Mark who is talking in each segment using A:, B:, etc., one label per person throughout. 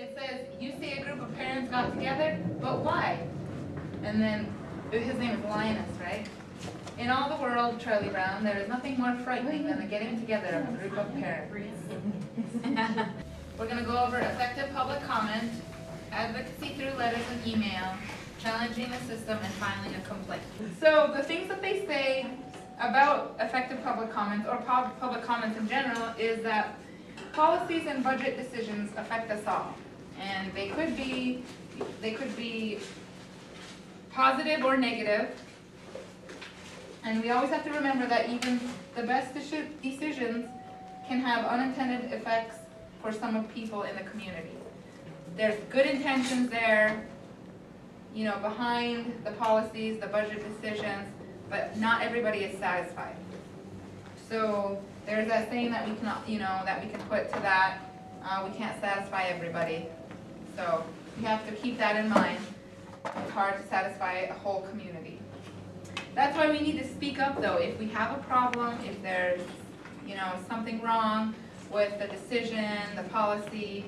A: it says, you say a group of parents got together, but why? And then, his name is Linus, right? In all the world, Charlie Brown, there is nothing more frightening than the getting together of a group of parents. We're going to go over effective public comment, advocacy through letters and email, challenging the system, and filing a complaint. So the things that they say about effective public comments, or public comments in general, is that policies and budget decisions affect us all. And they could be positive or negative. And we always have to remember that even the best decisions can have unintended effects for some people in the community. There's good intentions there, you know, behind the policies, the budget decisions, but not everybody is satisfied. So there's that saying that we can, you know, that we can put to that. We can't satisfy everybody. So we have to keep that in mind. It's hard to satisfy a whole community. That's why we need to speak up, though. If we have a problem, if there's, you know, something wrong with the decision, the policy,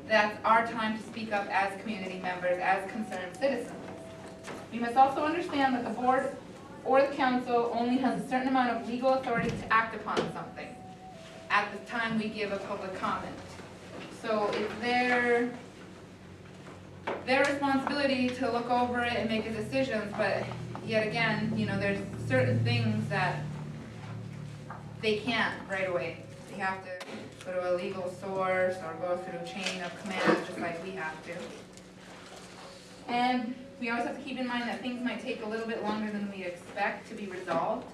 A: that's our time to speak up as community members, as concerned citizens. We must also understand that the board or the council only has a certain amount of legal authority to act upon something at the time we give a public comment. So it's their responsibility to look over it and make a decision, but yet again, you know, there's certain things that they can't right away. They have to go to a legal source or go through a chain of commands just like we have to. And we always have to keep in mind that things might take a little bit longer than we expect to be resolved.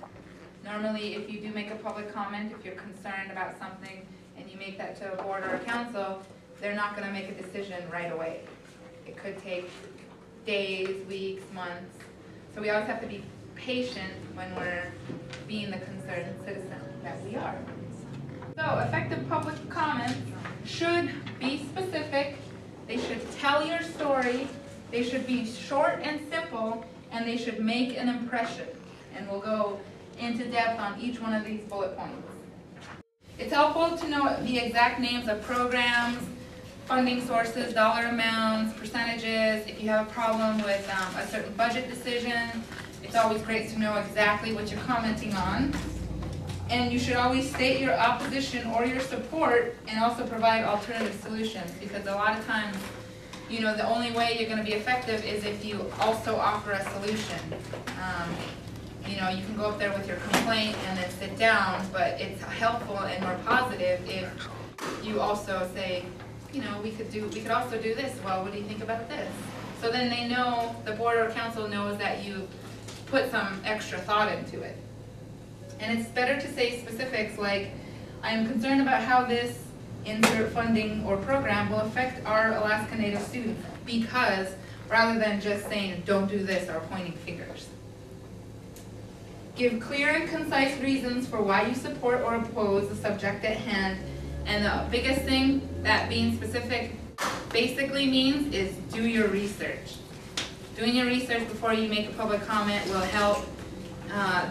A: Normally, if you do make a public comment, if you're concerned about something and you make that to a board or a council, they're not going to make a decision right away. It could take days, weeks, months. So we always have to be patient when we're being the concerned citizen that we are. So effective public comments should be specific. They should tell your story. They should be short and simple, and they should make an impression. And we'll go into depth on each one of these bullet points. It's helpful to know the exact names of programs, funding sources, dollar amounts, percentages. If you have a problem with a certain budget decision, it's always great to know exactly what you're commenting on. And you should always state your opposition or your support and also provide alternative solutions, because a lot of times, you know, the only way you're going to be effective is if you also offer a solution. You know, you can go up there with your complaint and then sit down, but it's helpful and more positive if you also say, you know, we could also do this. Well, what do you think about this? So then they know, the board or council knows that you put some extra thought into it. And it's better to say specifics like, I am concerned about how this insert funding or program will affect our Alaska Native students, because, rather than just saying, don't do this, or pointing fingers. Give clear and concise reasons for why you support or oppose the subject at hand. And the biggest thing that being specific basically means is do your research. Doing your research before you make a public comment will help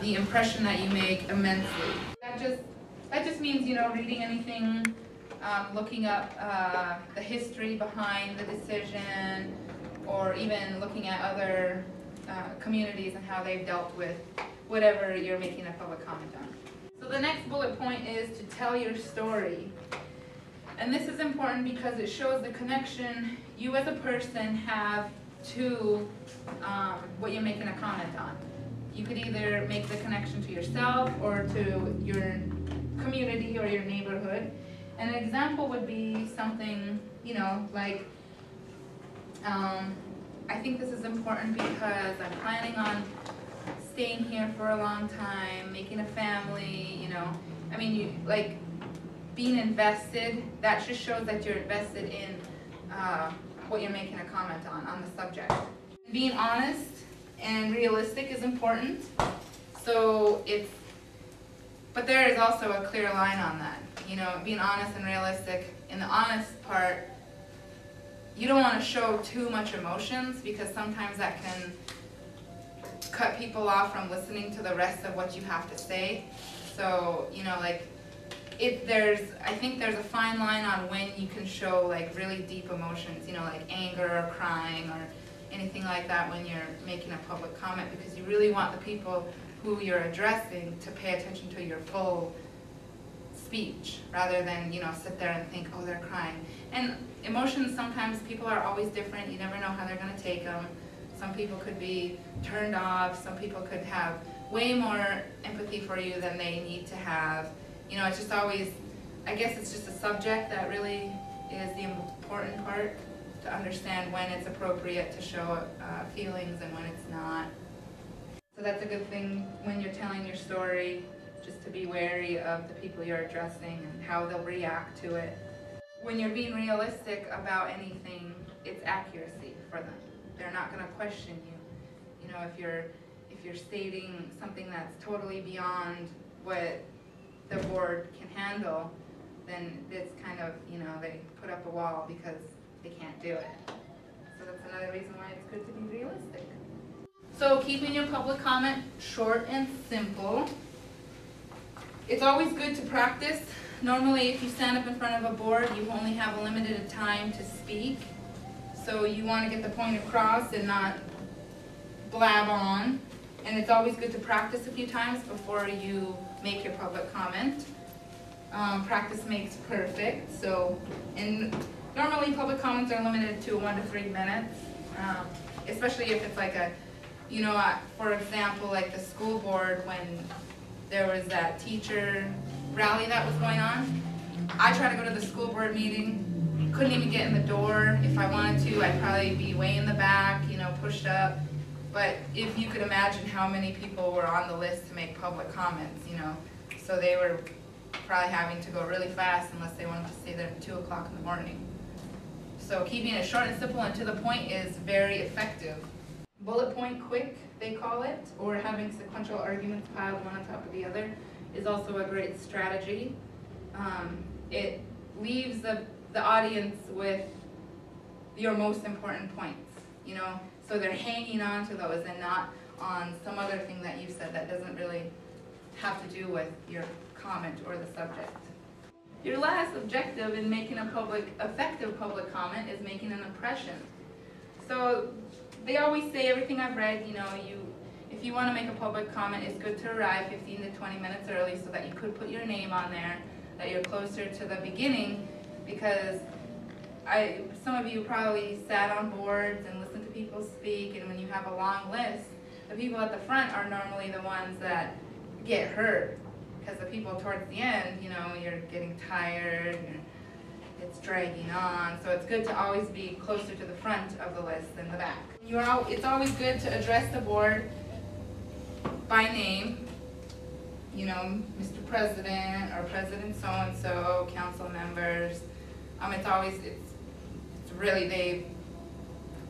A: the impression that you make immensely. That just means, you know, reading anything, looking up the history behind the decision, or even looking at other communities and how they've dealt with whatever you're making a public comment on. So the next bullet point is to tell your story. And this is important because it shows the connection you as a person have to what you're making a comment on. You could either make the connection to yourself or to your community or your neighborhood. And an example would be something, you know, like, I think this is important because I'm planning on staying here for a long time, making a family, you know. I mean, you, like, being invested, that just shows that you're invested in what you're making a comment on the subject. Being honest and realistic is important. So but there is also a clear line on that. You know, being honest and realistic. In the honest part, you don't want to show too much emotions, because sometimes that can cut people off from listening to the rest of what you have to say. So, you know, like, I think there's a fine line on when you can show like really deep emotions, you know, like anger or crying or anything like that when you're making a public comment, because you really want the people who you're addressing to pay attention to your full speech rather than, you know, sit there and think, oh, they're crying. And emotions, sometimes people are always different. You never know how they're going to take them. Some people could be turned off. Some people could have way more empathy for you than they need to have. You know, it's just always, I guess it's just a subject that really is the important part, to understand when it's appropriate to show feelings and when it's not. So that's a good thing when you're telling your story, just to be wary of the people you're addressing and how they'll react to it. When you're being realistic about anything, it's accuracy for them. They're not going to question you. You know, if you're stating something that's totally beyond what the board can handle, then it's kind of, you know, they put up a wall because they can't do it. So that's another reason why it's good to be realistic. So keeping your public comment short and simple. It's always good to practice. Normally, if you stand up in front of a board, you only have a limited time to speak. So you want to get the point across and not blab on. And it's always good to practice a few times before you make your public comment. Practice makes perfect. So, and normally public comments are limited to 1 to 3 minutes, especially if it's like a, you know, for example, like the school board, when there was that teacher rally that was going on. I tried to go to the school board meeting, couldn't even get in the door. If I wanted to, I'd probably be way in the back, you know, pushed up. But if you could imagine how many people were on the list to make public comments, you know, so they were probably having to go really fast unless they wanted to stay there at 2 o'clock in the morning. So keeping it short and simple and to the point is very effective. Bullet point quick, they call it, or having sequential arguments piled one on top of the other is also a great strategy. It leaves the audience with your most important points, you know, so they're hanging on to those and not on some other thing that you said that doesn't really have to do with your comment or the subject. Your last objective in making a effective public comment is making an impression. So they always say, everything I've read, you know, if you want to make a public comment, it's good to arrive 15 to 20 minutes early so that you could put your name on there, that you're closer to the beginning, because some of you probably sat on boards and listened to people speak, and when you have a long list, the people at the front are normally the ones that get hurt, because the people towards the end, you know, you're getting tired, and it's dragging on, so it's good to always be closer to the front of the list than the back. It's always good to address the board by name, you know, Mr. President or President so-and-so, council members. It's really,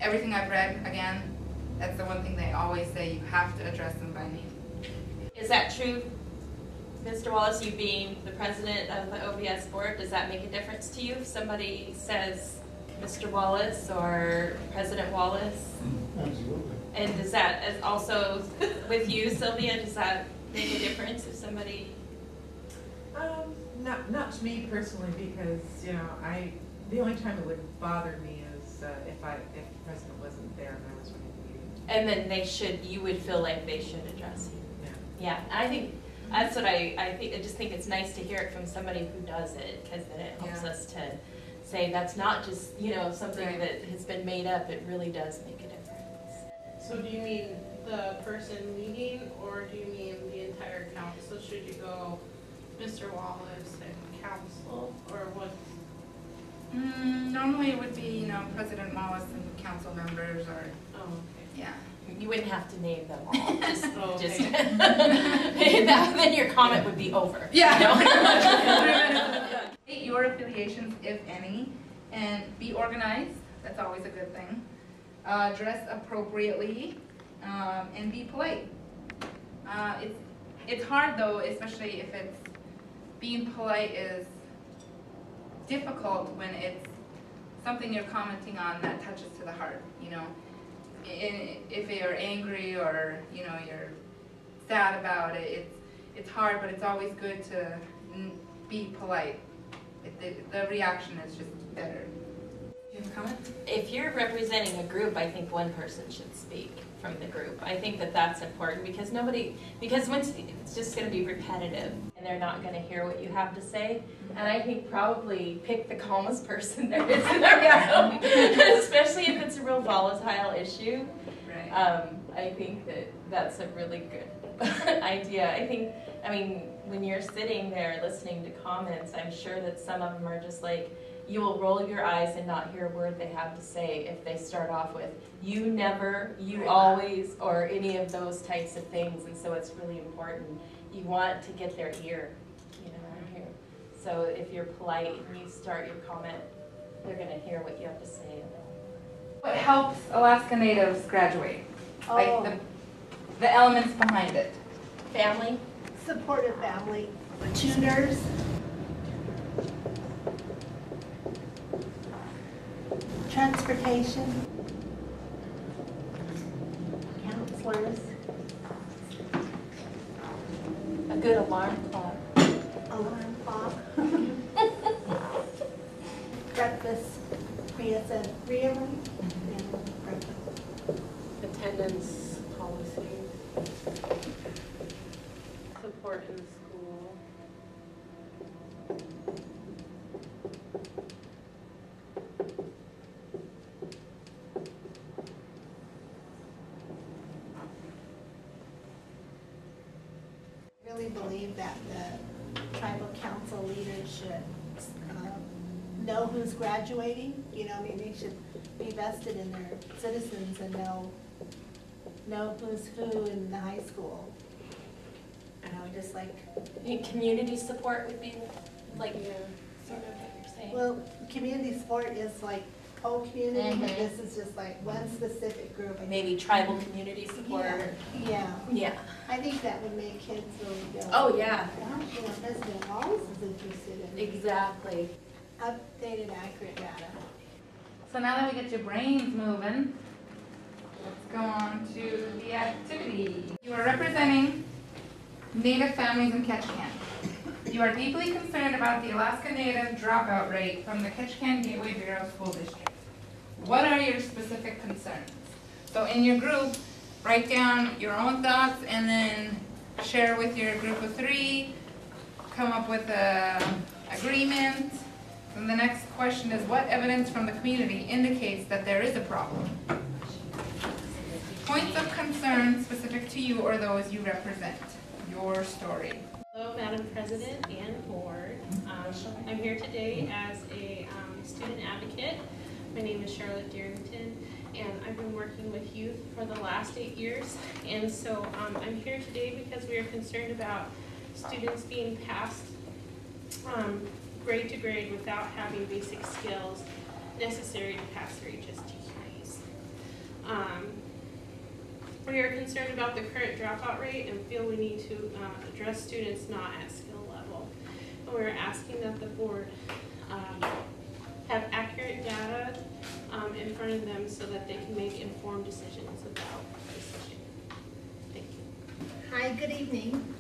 A: everything I've read, again, that's the one thing they always say, you have to address them by name.
B: Is that true, Mr. Wallace, you being the president of the OBS board? Does that make a difference to you if somebody says Mr. Wallace or President Wallace?
C: Absolutely.
B: And does that also with you, Sylvia, does that make a difference if somebody?
D: Not to me personally, because, you know, the only time it would bother me is if the president wasn't there and I was running the meeting.
B: And then you would feel like they should address you.
D: Yeah.
B: Yeah, I think that's what I think. I just think it's nice to hear it from somebody who does it, because then it helps us to say that's not just, you know, something that has been made up. It really does make a difference.
E: So do you mean the person leading, or do you mean the entire council? Should you go Mr. Wallace and council, or what?
A: Normally it would be, you know, President Wallace and council members, or,
E: Oh, okay.
A: yeah.
B: You wouldn't have to name them all. Just,
E: Oh,
B: just
E: okay.
B: then your comment would be over.
A: Yeah.
B: You know?
A: State your affiliations, if any, and be organized. That's always a good thing. Dress appropriately, and be polite. It's hard though, especially if being polite is difficult when it's something you're commenting on that touches to the heart, you know. If you're angry or, you know, you're sad about it, it's hard, but it's always good to be polite. The reaction is just better. You have a comment?
B: If you're representing a group, I think one person should speak from the group. I think that that's important because once it's just going to be repetitive and they're not going to hear what you have to say. And I think probably pick the calmest person there is in the room, especially if it's a real volatile issue.
A: Right.
B: I think that's a really good idea. I mean, when you're sitting there listening to comments, I'm sure that some of them are just like, you will roll your eyes and not hear a word they have to say if they start off with, you never, you always, or any of those types of things. And so it's really important. You want to get their ear, here. So if you're polite and you start your comment, they're going to hear what you have to say.
A: What helps Alaska Natives graduate? Like the elements behind it.
B: Family.
C: Supportive family, tutors, transportation, counselors,
B: A good alarm clock.
C: alarm clock, breakfast, Priya said, really? Yeah, breakfast.
E: Attendance policies. Support in school.
C: I really believe that the tribal council leaders should know who's graduating. They should be vested in their citizens and know who's who in the high school. Just like.
B: Community support would be like sort of what you're saying.
C: Well, community sport is like whole community, but this is just like one specific group.
B: Maybe tribal community support.
C: Yeah.
B: Yeah.
C: I think that would make kids really go.
B: Oh, yeah.
C: Gosh, President Wallace is interested in
B: Exactly.
C: updated, accurate data.
A: So now that we get your brains moving, let's go on to the activity. You are representing Native families in Ketchikan. You are deeply concerned about the Alaska Native dropout rate from the Ketchikan Gateway Bureau School District. What are your specific concerns? So in your group, write down your own thoughts and then share with your group of 3, come up with an agreement. And the next question is, what evidence from the community indicates that there is a problem? Points of concern specific to you or those you represent. Your story.
E: Hello, Madam President and Board. I'm here today as a student advocate. My name is Charlotte Darrington, and I've been working with youth for the last 8 years. And so I'm here today because we are concerned about students being passed grade to grade without having basic skills necessary to pass their HSTQAs. We are concerned about the current dropout rate and feel we need to address students not at skill level. And we're asking that the board have accurate data in front of them so that they can make informed decisions about this issue. Thank you.
C: Hi, good evening,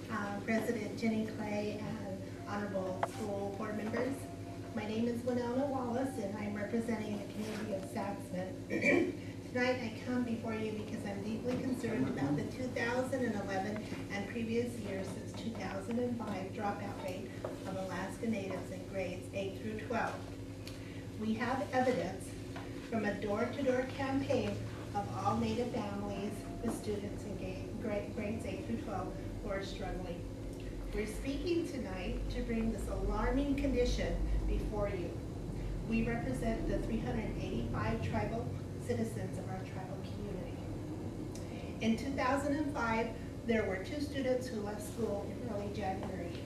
C: President Jenny Clay and honorable school board members. My name is Winona Wallace, and I'm representing the community of Saxman. Tonight I come before you because I'm deeply concerned about the 2011 and previous years since 2005 dropout rate of Alaska Natives in grades 8 through 12. We have evidence from a door-to-door campaign of all Native families with students in grades 8 through 12 who are struggling. We're speaking tonight to bring this alarming condition before you. We represent the 385 tribal citizens of our tribal community. In 2005, there were 2 students who left school in early January.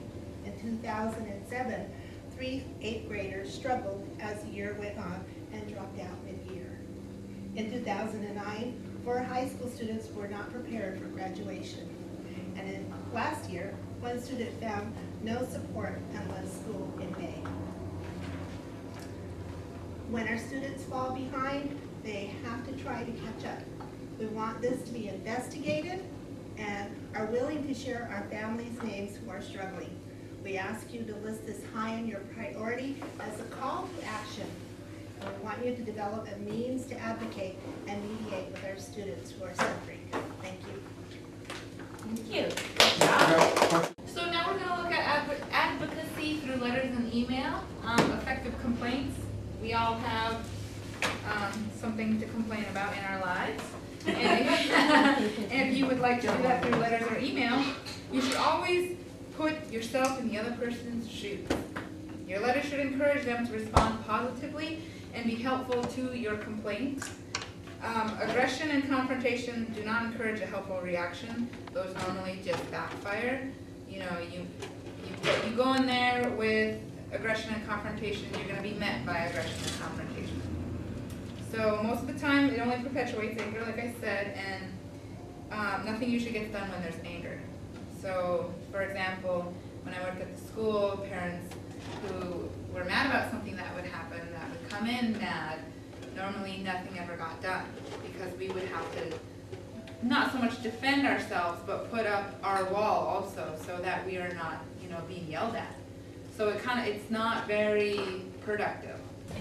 C: In 2007, 3 8th graders struggled as the year went on and dropped out mid-year. In 2009, 4 high school students were not prepared for graduation. And in last year, 1 student found no support and left school in May. When our students fall behind, they have to try to catch up. We want this to be investigated and are willing to share our families' names who are struggling. We ask you to list this high on your priority as a call to action. And we want you to develop a means to advocate and mediate with our students who are suffering. Thank you.
B: Thank you.
A: So now we're going to look at advocacy through letters and email, effective complaints. We all have something to complain about in our lives. And if you would like to do that through letters or email, you should always put yourself in the other person's shoes. Your letter should encourage them to respond positively and be helpful to your complaint. Aggression and confrontation do not encourage a helpful reaction. Those normally just backfire. You know, you go in there with aggression and confrontation, you're going to be met by aggression and confrontation. So most of the time, it only perpetuates anger, like I said, and nothing usually gets done when there's anger. So, for example, when I worked at the school, parents who were mad about something that would happen, that would come in mad, normally nothing ever got done because we would have to not so much defend ourselves, but put up our wall also so that we are not, being yelled at. So it's not very productive.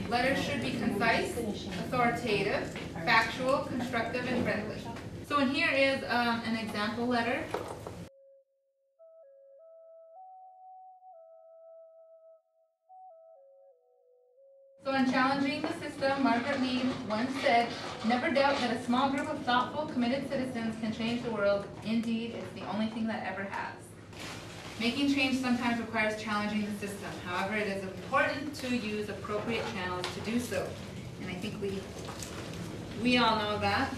A: Letters should be concise, authoritative, factual, constructive, and friendly. So in here is an example letter. So in challenging the system, Margaret Mead once said, "Never doubt that a small group of thoughtful, committed citizens can change the world. Indeed, it's the only thing that ever has." Making change sometimes requires challenging the system. However, it is important to use appropriate channels to do so. And I think we all know that.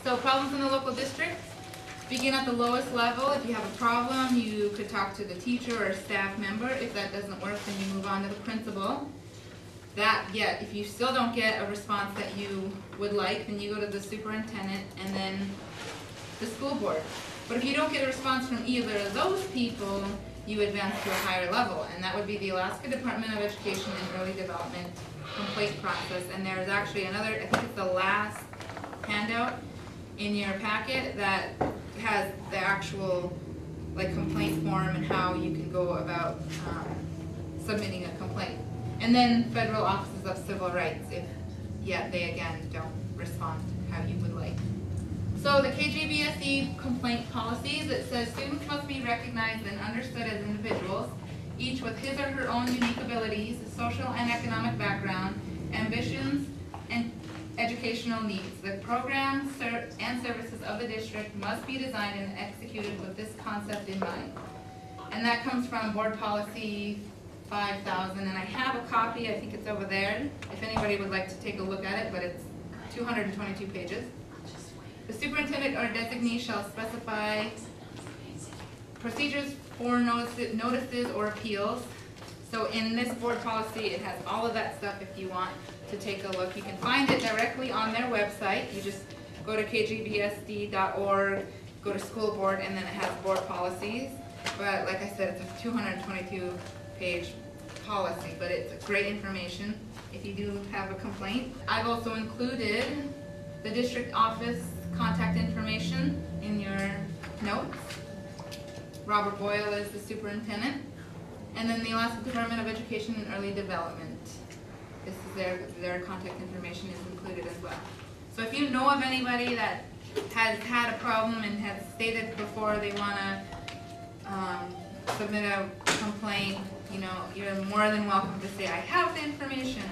A: So problems in the local district, begin at the lowest level. If you have a problem, you could talk to the teacher or a staff member. If that doesn't work, then you move on to the principal. If you still don't get a response that you would like, then you go to the superintendent and then the school board. But if you don't get a response from either of those people, you advance to a higher level, and that would be the Alaska Department of Education and Early Development complaint process. And there's actually another, I think it's the last handout in your packet that has the actual complaint form and how you can go about submitting a complaint. And then Federal Offices of Civil Rights, if they again don't respond how you would like. So the KJBSE complaint policies, it says students must be recognized and understood as individuals, each with his or her own unique abilities, social and economic background, ambitions, and educational needs. The programs and services of the district must be designed and executed with this concept in mind. And that comes from Board Policy 5000, and I have a copy, I think it's over there, if anybody would like to take a look at it, but it's 222 pages. The superintendent or designee shall specify procedures for notices or appeals. So in this board policy, it has all of that stuff if you want to take a look. You can find it directly on their website. You just go to kgbsd.org, go to school board, and then it has board policies. But like I said, it's a 222-page policy, but it's great information if you do have a complaint. I've also included the district office contact information in your notes. Robert Boyle is the superintendent. And then the Alaska Department of Education and Early Development. This is their contact information is included as well. So if you know of anybody that has had a problem and has stated before they want to submit a complaint, you're more than welcome to say, "I have the information.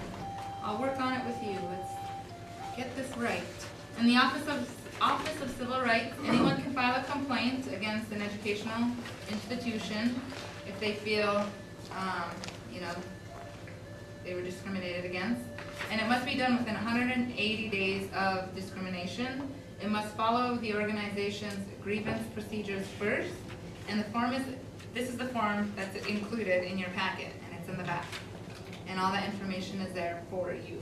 A: I'll work on it with you. Let's get this right." In the Office of Civil Rights, anyone can file a complaint against an educational institution if they feel, they were discriminated against. And it must be done within 180 days of discrimination. It must follow the organization's grievance procedures first. And this is the form that's included in your packet, and it's in the back. And all that information is there for you.